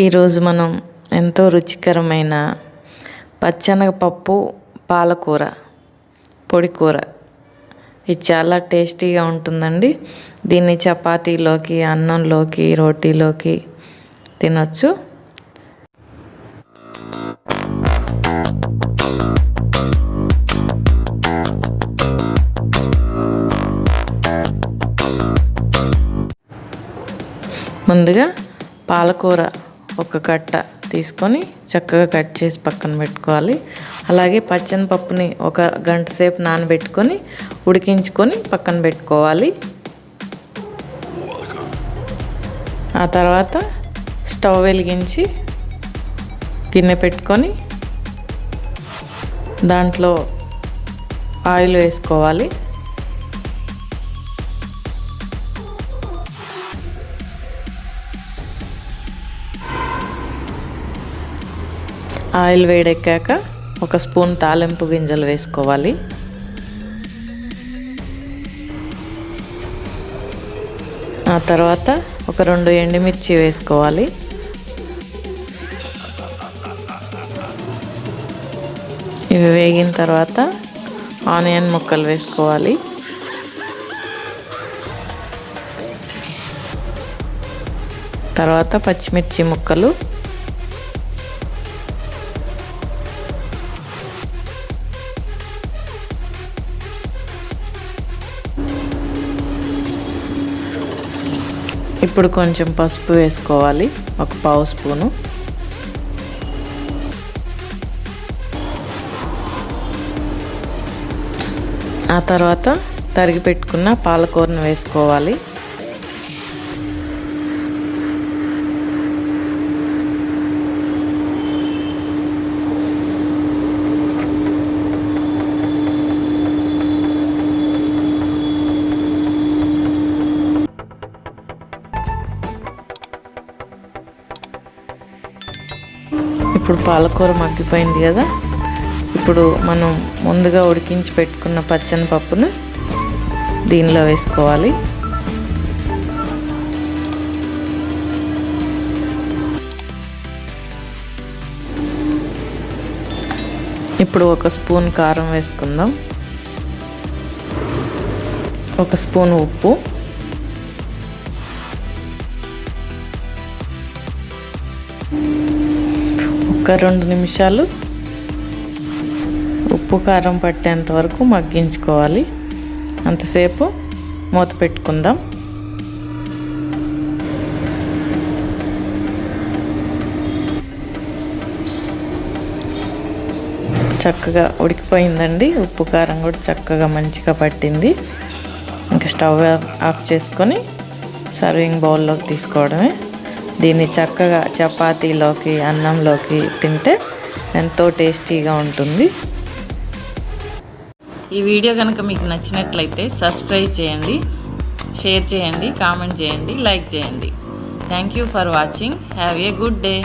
ఈరోజు మనం ఎంతో రుచికరమైన పచ్చెనగపప్పు పాలకూర పొడి కూర. ఇది చాలా టేస్టీగా ఉంటుందండి. దీన్ని చపాతీలోకి, అన్నంలోకి, రోటీలోకి తినొచ్చు. ముందుగా పాలకూర ఒక కట్ట తీసుకొని చక్కగా కట్ చేసి పక్కన పెట్టుకోవాలి. అలాగే పచ్చెనపప్పుని ఒక గంట సేపు నానబెట్టుకొని ఉడికించుకొని పక్కన పెట్టుకోవాలి. ఆ తర్వాత స్టవ్ వెలిగించి గిన్నె పెట్టుకొని దాంట్లో ఆయిల్ వేసుకోవాలి. ఆయిల్ వేడెక్కాక ఒక స్పూన్ తాలింపు గింజలు వేసుకోవాలి. ఆ తర్వాత ఒక 2 ఎండుమిర్చి వేసుకోవాలి. ఇవి వేగిన తర్వాత ఆనియన్ ముక్కలు వేసుకోవాలి. తర్వాత పచ్చిమిర్చి ముక్కలు, ఇప్పుడు కొంచెం పసుపు వేసుకోవాలి, ఒక 1/2 స్పూను. ఆ తర్వాత తరిగి పెట్టుకున్న పాలకూరను వేసుకోవాలి. ఇప్పుడు పాలకూర మగ్గిపోయింది కదా. ఇప్పుడు మనం ముందుగా ఉడికించి పెట్టుకున్న పచ్చెనపప్పును దీనిలో వేసుకోవాలి. ఇప్పుడు ఒక స్పూన్ కారం వేసుకుందాం, ఒక స్పూన్ ఉప్పు, ఒక 2 నిమిషాలు ఉప్పు కారం పట్టేంత వరకు మగ్గించుకోవాలి. అంతసేపు మూత పెట్టుకుందాం. చక్కగా ఉడికిపోయిందండి. ఉప్పు కారం కూడా చక్కగా మంచిగా పట్టింది. ఇంకా స్టవ్ ఆఫ్ చేసుకొని సర్వింగ్ బౌల్లోకి తీసుకోవడమే. దీన్ని చక్కగా చపాతీలోకి, అన్నంలోకి తింటే ఎంతో టేస్టీగా ఉంటుంది. ఈ వీడియో కనుక మీకు నచ్చినట్లయితే సబ్స్క్రైబ్ చేయండి, షేర్ చేయండి, కామెంట్ చేయండి, లైక్ చేయండి. Thank you for watching. Have a good day.